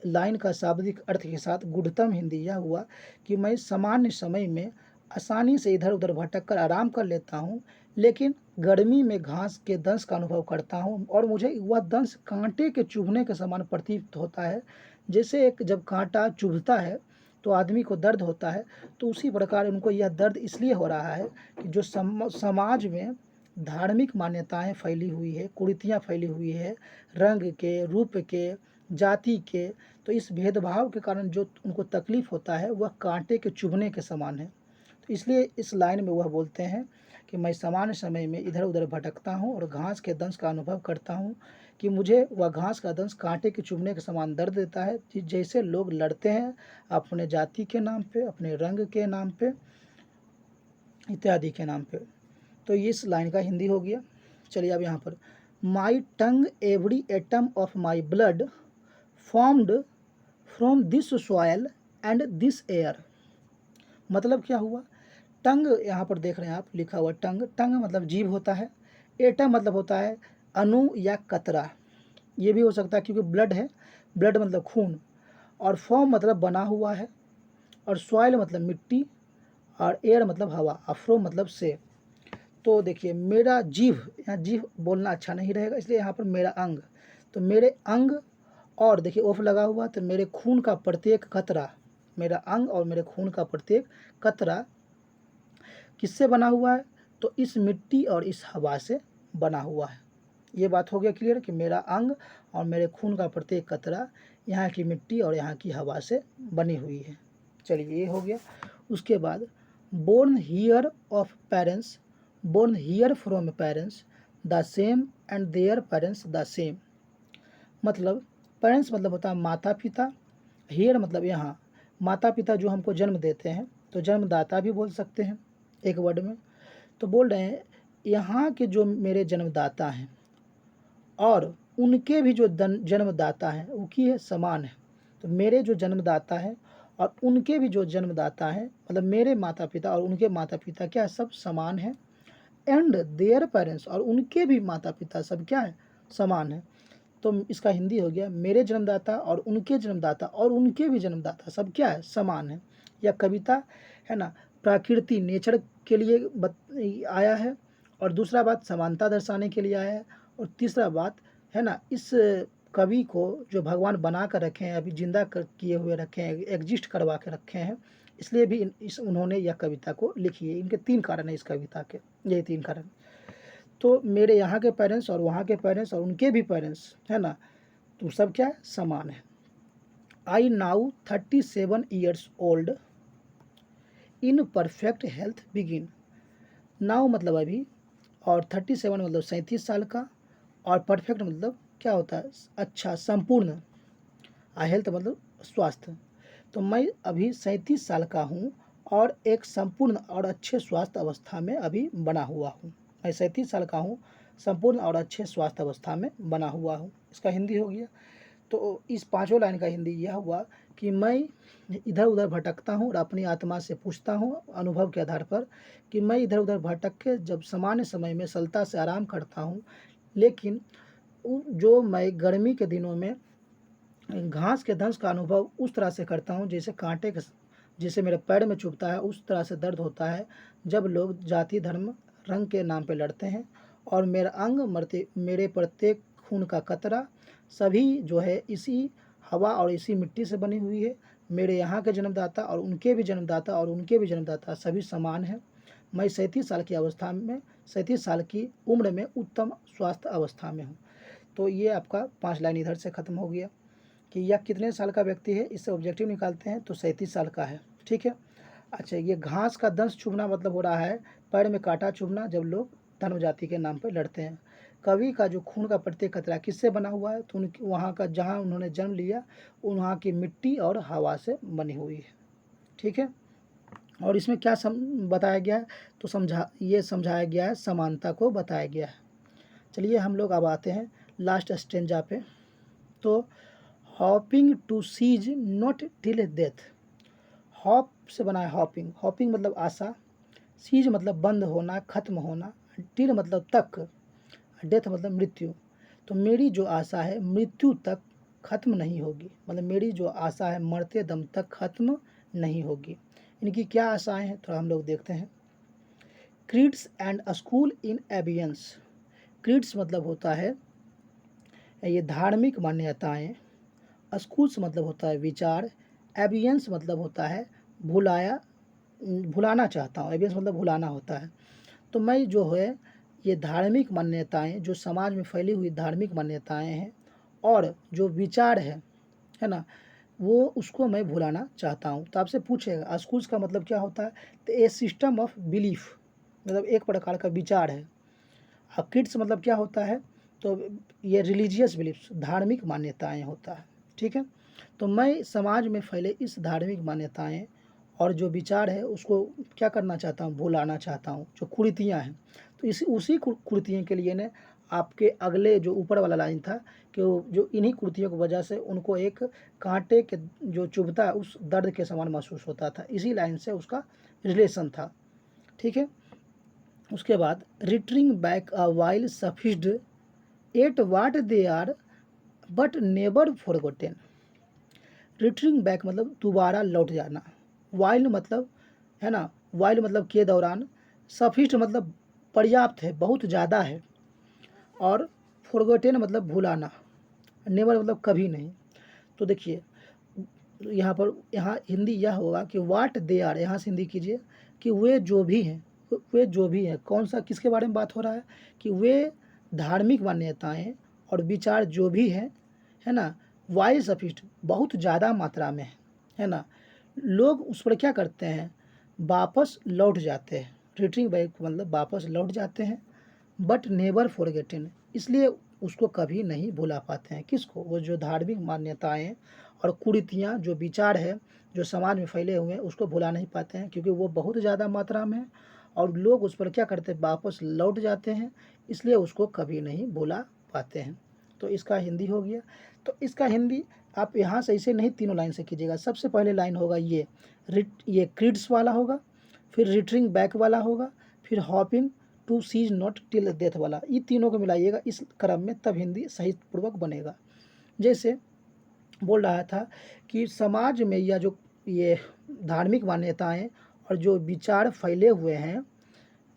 लाइन का शाब्दिक अर्थ के साथ गुढ़तम हिंदी यह हुआ कि मैं सामान्य समय में आसानी से इधर उधर भटक कर आराम कर लेता हूँ, लेकिन गर्मी में घास के दंश का अनुभव करता हूँ और मुझे वह दंश कांटे के चुभने के समान प्रतीत होता है। जैसे एक जब कांटा चुभता है तो आदमी को दर्द होता है, तो उसी प्रकार उनको यह दर्द इसलिए हो रहा है कि जो समाज में धार्मिक मान्यताएं फैली हुई है, कुरीतियाँ फैली हुई है, रंग के, रूप के, जाति के, तो इस भेदभाव के कारण जो उनको तकलीफ़ होता है वह कांटे के चुभने के समान है। तो इसलिए इस लाइन में वह बोलते हैं कि मैं सामान्य समय में इधर उधर भटकता हूँ और घास के दंश का अनुभव करता हूँ कि मुझे वह घास का दंश कांटे के चुभने के समान दर्द देता है। जैसे लोग लड़ते हैं अपने जाति के नाम पे, अपने रंग के नाम पे, इत्यादि के नाम पे। तो इस लाइन का हिंदी हो गया। चलिए अब यहाँ पर my tongue every atom of my blood formed from this soil and this air. मतलब क्या हुआ, टंग यहाँ पर देख रहे हैं आप, लिखा हुआ टंग। टंग मतलब जीभ होता है। एटम मतलब होता है अणु या कतरा, ये भी हो सकता है क्योंकि ब्लड है, ब्लड मतलब खून। और फॉर्म मतलब बना हुआ है, और सॉइल मतलब मिट्टी, और एयर मतलब हवा, अफ्रो मतलब से। तो देखिए मेरा जीभ, यहाँ जीभ बोलना अच्छा नहीं रहेगा, इसलिए यहाँ पर मेरा अंग। तो मेरे अंग, और देखिए ऑफ लगा हुआ, तो मेरे खून का प्रत्येक कतरा, मेरा अंग और मेरे खून का प्रत्येक कतरा किससे बना हुआ है, तो इस मिट्टी और इस हवा से बना हुआ है। ये बात हो गया क्लियर कि मेरा अंग और मेरे खून का प्रत्येक कतरा यहाँ की मिट्टी और यहाँ की हवा से बनी हुई है। चलिए ये हो गया। उसके बाद born here of parents, born here from parents the same and their parents the same. मतलब पेरेंट्स मतलब होता है माता पिता, हियर मतलब यहाँ, माता पिता जो हमको जन्म देते हैं, तो जन्मदाता भी बोल सकते हैं, एक वर्ड में। तो बोल रहे हैं यहाँ के जो मेरे जन्मदाता हैं और उनके भी जो जन्मदाता हैं वो की है समान है। तो मेरे जो जन्मदाता हैं और उनके भी जो जन्मदाता हैं, मतलब मेरे माता पिता और उनके माता पिता क्या है, सब समान है। एंड देयर पेरेंट्स, और उनके भी माता पिता सब क्या है, समान है। तो इसका हिंदी हो गया मेरे जन्मदाता और उनके जन्मदाता और उनके भी जन्मदाता सब क्या है, समान है। यह कविता है ना प्रकृति नेचर के लिए आया है, और दूसरा बात समानता दर्शाने के लिए आया है, और तीसरा बात है ना इस कवि को जो भगवान बना कर रखे हैं, अभी जिंदा किए हुए रखे हैं, एग्जिस्ट करवा के रखे हैं, इसलिए भी इस उन्होंने यह कविता को लिखी है। इनके 3 कारण है इस कविता के, यही 3 कारण। तो मेरे यहाँ के पेरेंट्स और वहाँ के पेरेंट्स और उनके भी पेरेंट्स है ना, तो सब क्या है, समान है। I now 37 years old in perfect health begin. Now मतलब अभी, और 37 मतलब 37 साल का, और परफेक्ट मतलब क्या होता है, अच्छा, संपूर्ण। हेल्थ मतलब स्वास्थ्य। तो मैं अभी 37 साल का हूँ और एक संपूर्ण और अच्छे स्वास्थ्य अवस्था में अभी बना हुआ हूँ। मैं 37 साल का हूँ, संपूर्ण और अच्छे स्वास्थ्य अवस्था में बना हुआ हूँ। इसका हिंदी हो गया। तो इस 5 लाइन का हिंदी यह हुआ कि मैं इधर उधर भटकता हूँ और अपनी आत्मा से पूछता हूँ अनुभव के आधार पर कि मैं इधर उधर भटक के जब सामान्य समय में सरलता से आराम करता हूँ, लेकिन जो मैं गर्मी के दिनों में घास के दंश का अनुभव उस तरह से करता हूँ जैसे कांटे के, जैसे मेरे पैर में चुभता है, उस तरह से दर्द होता है जब लोग जाति धर्म रंग के नाम पे लड़ते हैं, और मेरा अंग मरते, मेरे प्रत्येक खून का कतरा सभी जो है इसी हवा और इसी मिट्टी से बनी हुई है। मेरे यहाँ के जन्मदाता और उनके भी जन्मदाता और उनके भी जन्मदाता सभी समान हैं। मैं 37 साल की अवस्था में, 37 साल की उम्र में उत्तम स्वास्थ्य अवस्था में हूँ। तो ये आपका 5 लाइन इधर से ख़त्म हो गया कि यह कितने साल का व्यक्ति है, इससे ऑब्जेक्टिव निकालते हैं तो 37 साल का है। ठीक है। अच्छा, ये घास का दंश चुभना मतलब हो रहा है पैर में कांटा चुभना जब लोग धर्म जाति के नाम पर लड़ते हैं। कवि का जो खून का प्रत्येक कतरा किससे बना हुआ है, तो उनकी वहाँ का जहाँ उन्होंने जन्म लिया वहाँ की मिट्टी और हवा से बनी हुई है। ठीक है। और इसमें क्या बताया गया है, तो ये समझाया गया है, समानता को बताया गया है। चलिए हम लोग अब आते हैं लास्ट स्टेंजा पे। तो hopping to cease not till death. Hop से बना है हॉपिंग, हॉपिंग मतलब आशा, सीज मतलब बंद होना, खत्म होना, टिल मतलब तक, डेथ मतलब मृत्यु। तो मेरी जो आशा है मृत्यु तक खत्म नहीं होगी, मतलब मेरी जो आशा है मरते दम तक खत्म नहीं होगी। इनकी क्या आशाएं हैं थोड़ा हम लोग देखते हैं। Creeds and school in abeyance. Creeds मतलब होता है ये धार्मिक मान्यताएं, स्कूल्स मतलब होता है विचार, एबियंस मतलब होता है भुलाना चाहता हूँ, एबियंस मतलब भुलाना होता है। तो मैं जो है ये धार्मिक मान्यताएं, जो समाज में फैली हुई धार्मिक मान्यताएं हैं और जो विचार है ना, वो उसको मैं भुलाना चाहता हूँ। तो आपसे पूछेगा स्कूल्स का मतलब क्या होता है, तो ए सिस्टम ऑफ बिलीफ, मतलब एक प्रकार का विचार है। अब किड्स मतलब क्या होता है, तो ये रिलीजियस बिलीफ्स, धार्मिक मान्यताएं होता है। ठीक है। तो मैं समाज में फैले इस धार्मिक मान्यताएं और जो विचार है उसको क्या करना चाहता हूँ, भुलाना चाहता हूँ, जो कुरीतियाँ हैं। तो उसी कुरीतियों के लिए ने आपके अगले जो ऊपर वाला लाइन था कि जो इन्हीं कुरीतियों की वजह से उनको एक कांटे के जो चुभता है उस दर्द के समान महसूस होता था, इसी लाइन से उसका रिलेशन था। ठीक है। उसके बाद retiring back a while sufficed at what they are but never forgotten. Retiring back मतलब दोबारा लौट जाना, वाइल मतलब है ना, वाइल मतलब के दौरान, सफिस्ट मतलब पर्याप्त है, बहुत ज़्यादा है, और फॉरगॉटेन मतलब भुलाना, नेवर मतलब कभी नहीं। तो देखिए यहाँ हिंदी यह होगा कि वाट दे आर, यहाँ से हिंदी कीजिए कि वे जो भी हैं, वे जो भी हैं, कौन सा किसके बारे में बात हो रहा है, कि वे धार्मिक मान्यताएं और विचार जो भी हैं, है ना, वाइल सफिस्ट बहुत ज़्यादा मात्रा में है ना, लोग उस पर क्या करते हैं, वापस लौट जाते हैं। रिटर्निंग बैक मतलब वापस लौट जाते हैं, बट नेवर फॉरगेटन, इसलिए उसको कभी नहीं भुला पाते हैं। किसको, वो जो धार्मिक मान्यताएं और कुरीतियाँ जो विचार है जो समाज में फैले हुए हैं उसको भुला नहीं पाते हैं, क्योंकि वो बहुत ज़्यादा मात्रा में और लोग उस पर क्या करते हैं, वापस लौट जाते हैं, इसलिए उसको कभी नहीं भुला पाते हैं। तो इसका हिंदी हो गया। तो इसका हिंदी आप यहाँ से इसे नहीं तीनों लाइन से कीजिएगा। सबसे पहले लाइन होगा ये क्रिड्स वाला होगा, फिर रिटरिंग बैक वाला होगा, फिर hopping to cease not till death वाला। ये तीनों को मिलाइएगा इस क्रम में, तब हिंदी सही पूर्वक बनेगा। जैसे बोल रहा था कि समाज में या जो ये धार्मिक मान्यताएं और जो विचार फैले हुए हैं,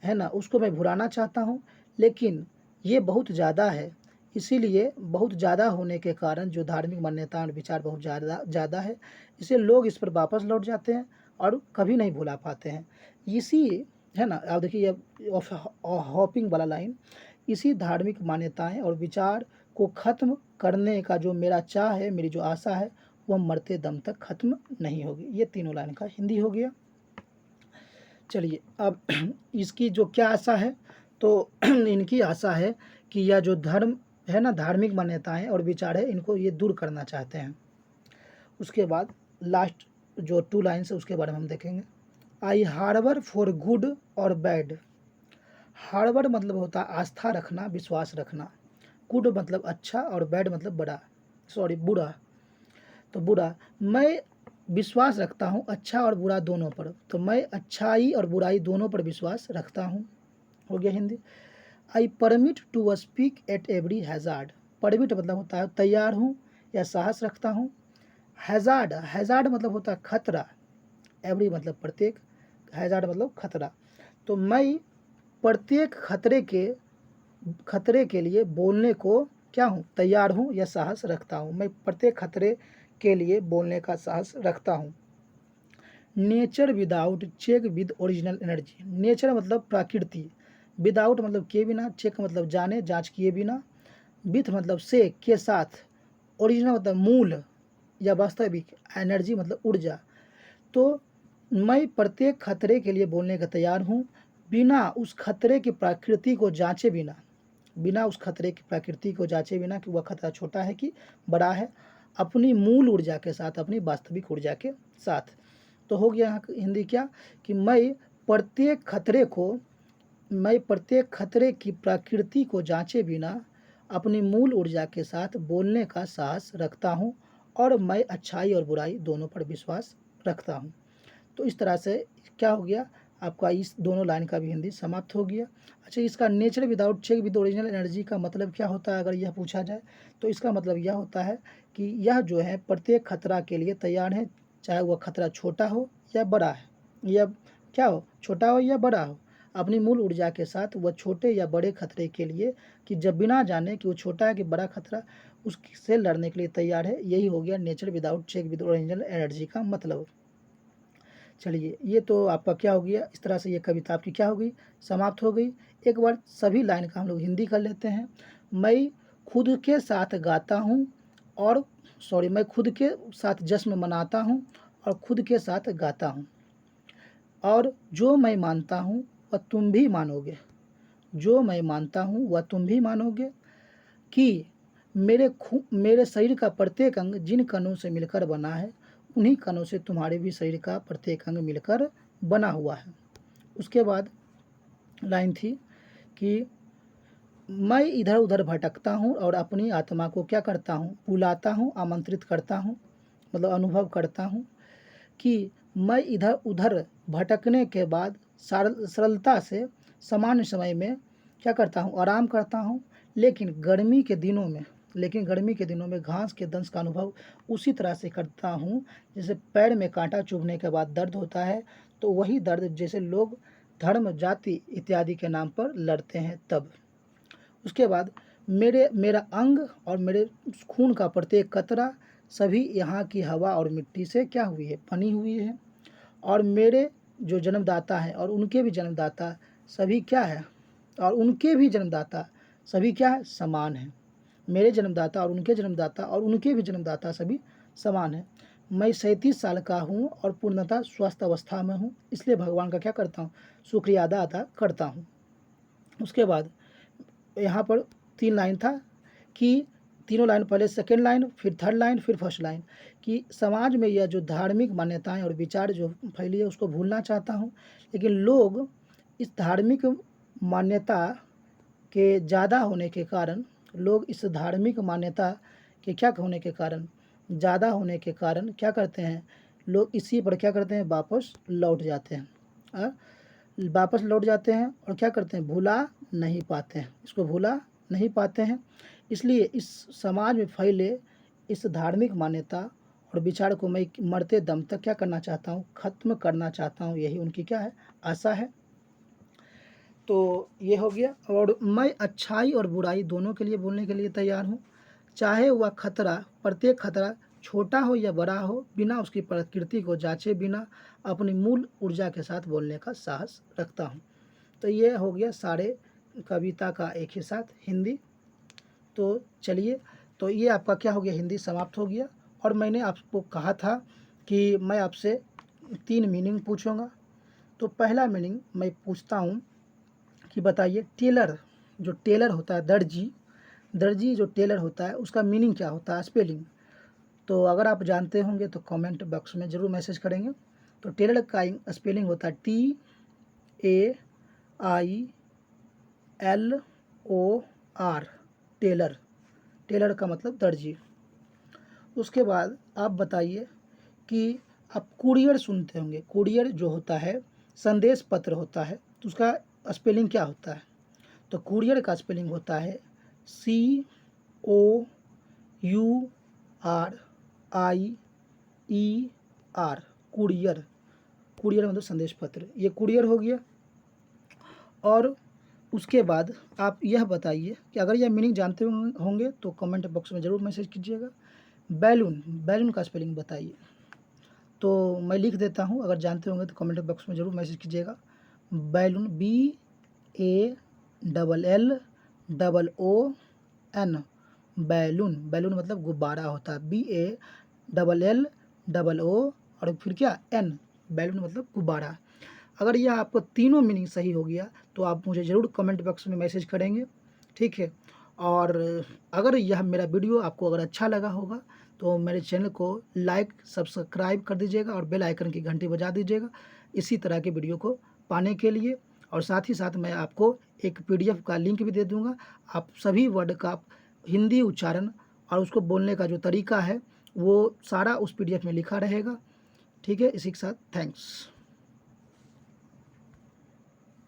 है ना, उसको मैं भुलाना चाहता हूँ, लेकिन ये बहुत ज़्यादा है। इसीलिए बहुत ज़्यादा होने के कारण जो धार्मिक मान्यता और विचार बहुत ज़्यादा है, इसलिए लोग इस पर वापस लौट जाते हैं और कभी नहीं भुला पाते हैं। इसी, है ना, आप देखिए ये हॉपिंग वाला लाइन, इसी धार्मिक मान्यताएं और विचार को ख़त्म करने का जो मेरा चाह है, मेरी जो आशा है, वह मरते दम तक ख़त्म नहीं होगी। ये तीनों लाइन का हिंदी हो गया। चलिए अब इसकी जो क्या आशा है, तो इनकी आशा है कि यह जो धर्म है ना, धार्मिक मान्यताएं और विचार है, इनको ये दूर करना चाहते हैं। उसके बाद लास्ट जो 2 लाइन्स है उसके बारे में हम देखेंगे। आई हार्बर फॉर गुड और बैड। हार्बर मतलब होता है आस्था रखना, विश्वास रखना। गुड मतलब अच्छा और बैड मतलब बुरा। तो बुरा, मैं विश्वास रखता हूँ अच्छा और बुरा दोनों पर। तो मैं अच्छाई और बुराई दोनों पर विश्वास रखता हूँ, हो गया Hindi. I permit to speak at every hazard. Permit मतलब होता है तैयार हूँ या साहस रखता हूँ। हैज़ार्ड मतलब होता है खतरा। एवरी मतलब प्रत्येक, हैज़ार्ड मतलब खतरा। तो मैं प्रत्येक खतरे के लिए बोलने को क्या हूँ, तैयार हूँ या साहस रखता हूँ। मैं प्रत्येक खतरे के लिए बोलने का साहस रखता हूँ। Nature without check with original energy. Nature मतलब प्रकृति, विदाउट मतलब के बिना, चेक मतलब जाने जांच किए बिना, विथ मतलब से के साथ, ओरिजिनल मतलब मूल या वास्तविक, एनर्जी मतलब ऊर्जा। तो मैं प्रत्येक खतरे के लिए बोलने का तैयार हूँ, बिना उस खतरे की प्रकृति को जांचे बिना उस खतरे की प्रकृति को जांचे बिना कि वह खतरा छोटा है कि बड़ा है, अपनी मूल ऊर्जा के साथ, अपनी वास्तविक ऊर्जा के साथ। तो हो गया यहाँ हिंदी क्या, कि मैं प्रत्येक खतरे की प्रकृति को जांचे बिना अपनी मूल ऊर्जा के साथ बोलने का साहस रखता हूँ, और मैं अच्छाई और बुराई दोनों पर विश्वास रखता हूँ। तो इस तरह से क्या हो गया, आपका इस दोनों लाइन का भी हिंदी समाप्त हो गया। अच्छा, इसका nature without check with original energy का मतलब क्या होता है, अगर यह पूछा जाए तो इसका मतलब यह होता है कि यह जो है प्रत्येक खतरा के लिए तैयार है, चाहे वह खतरा छोटा हो या बड़ा है, या क्या हो, छोटा हो या बड़ा हो, अपनी मूल ऊर्जा के साथ वह छोटे या बड़े खतरे के लिए, कि जब बिना जाने कि वो छोटा है कि बड़ा खतरा, उससे लड़ने के लिए तैयार है। यही हो गया nature without check with original energy का मतलब। चलिए, ये तो आपका क्या हो गया, इस तरह से ये कविता आपकी क्या हो गई, समाप्त हो गई। एक बार सभी लाइन का हम लोग हिंदी कर लेते हैं। मैं खुद के साथ गाता हूँ और मैं खुद के साथ जश्न मनाता हूँ और खुद के साथ गाता हूँ, और जो मैं मानता हूँ वह तुम भी मानोगे, जो मैं मानता हूँ वह तुम भी मानोगे, कि मेरे शरीर का प्रत्येक अंग जिन कणों से मिलकर बना है, उन्हीं कणों से तुम्हारे भी शरीर का प्रत्येक अंग मिलकर बना हुआ है। उसके बाद लाइन थी कि मैं इधर उधर भटकता हूँ और अपनी आत्मा को क्या करता हूँ, बुलाता हूँ, आमंत्रित करता हूँ, मतलब अनुभव करता हूँ, कि मैं इधर उधर भटकने के बाद सरलता से सामान्य समय में क्या करता हूँ, आराम करता हूँ। लेकिन गर्मी के दिनों में घास के दंश का अनुभव उसी तरह से करता हूँ जैसे पैर में कांटा चुभने के बाद दर्द होता है, तो वही दर्द जैसे लोग धर्म, जाति इत्यादि के नाम पर लड़ते हैं तब। उसके बाद मेरा अंग और मेरे खून का प्रत्येक कतरा सभी यहाँ की हवा और मिट्टी से क्या हुई है, बनी हुई है, और मेरे जो जन्मदाता हैं और उनके भी जन्मदाता सभी क्या है, और उनके भी जन्मदाता सभी क्या है, समान हैं। मेरे जन्मदाता और उनके जन्मदाता और उनके भी जन्मदाता सभी समान हैं। मैं 37 साल का हूँ और पूर्णतः स्वस्थ अवस्था में हूँ, इसलिए भगवान का क्या करता हूँ, शुक्रिया अदा करता हूँ। उसके बाद यहाँ पर 3 लाइन था कि तीनों लाइन, पहले सेकेंड लाइन, फिर थर्ड लाइन, फिर फर्स्ट लाइन, कि समाज में यह जो धार्मिक मान्यताएं और विचार जो फैली है उसको भूलना चाहता हूँ, लेकिन लोग इस धार्मिक मान्यता के ज़्यादा होने के कारण लोग इस धार्मिक मान्यता के क्या होने के कारण ज़्यादा होने के कारण क्या करते हैं, लोग इसी पर क्या करते हैं, वापस लौट जाते हैं। वापस लौट जाते हैं और क्या करते हैं, भुला नहीं पाते हैं, इसको भुला नहीं पाते हैं। इसलिए इस समाज में फैले इस धार्मिक मान्यता और विचार को मैं मरते दम तक क्या करना चाहता हूँ, ख़त्म करना चाहता हूँ। यही उनकी क्या है, आशा है। तो ये हो गया। और मैं अच्छाई और बुराई दोनों के लिए बोलने के लिए तैयार हूँ, चाहे वह खतरा, प्रत्येक खतरा छोटा हो या बड़ा हो, बिना उसकी प्रकृति को जांचे बिना अपनी मूल ऊर्जा के साथ बोलने का साहस रखता हूँ। तो ये हो गया सारे कविता का एक ही साथ हिंदी। तो चलिए, तो ये आपका क्या हो गया, हिंदी समाप्त हो गया। और मैंने आपको कहा था कि मैं आपसे 3 मीनिंग पूछूंगा। तो पहला मीनिंग मैं पूछता हूँ कि बताइए, टेलर, जो टेलर होता है, दर्जी जो टेलर होता है, उसका मीनिंग क्या होता है, स्पेलिंग। तो अगर आप जानते होंगे तो कमेंट बॉक्स में ज़रूर मैसेज करेंगे। तो टेलर का स्पेलिंग होता है TAILOR, टेलर। टेलर का मतलब दर्जी। उसके बाद आप बताइए कि आप कुरियर सुनते होंगे, कुरियर जो होता है संदेश पत्र होता है, तो उसका स्पेलिंग क्या होता है। तो कुरियर का स्पेलिंग होता है COURIER, कुरियर। कुरियर मतलब संदेश पत्र, ये कुरियर हो गया। और उसके बाद आप यह बताइए कि अगर यह मीनिंग जानते होंगे तो कमेंट बॉक्स में ज़रूर मैसेज कीजिएगा। बैलून, बैलून का स्पेलिंग बताइए। तो मैं लिख देता हूँ, अगर जानते होंगे तो कमेंट बॉक्स में ज़रूर मैसेज कीजिएगा। Balloon, BALLOON, balloon. बैलून मतलब गुब्बारा होता है, BALLOO और फिर क्या, N, बैलून मतलब गुब्बारा। अगर यह आपको तीनों मीनिंग सही हो गया तो आप मुझे ज़रूर कमेंट बॉक्स में मैसेज करेंगे, ठीक है। और अगर यह मेरा वीडियो आपको अगर अच्छा लगा होगा तो मेरे चैनल को लाइक सब्सक्राइब कर दीजिएगा और बेल आइकन की घंटी बजा दीजिएगा इसी तरह के वीडियो को पाने के लिए। और साथ ही साथ मैं आपको एक PDF का लिंक भी दे दूंगा। आप सभी वर्ड का हिंदी उच्चारण और उसको बोलने का जो तरीका है वो सारा उस PDF में लिखा रहेगा, ठीक है। इसी के साथ थैंक्स।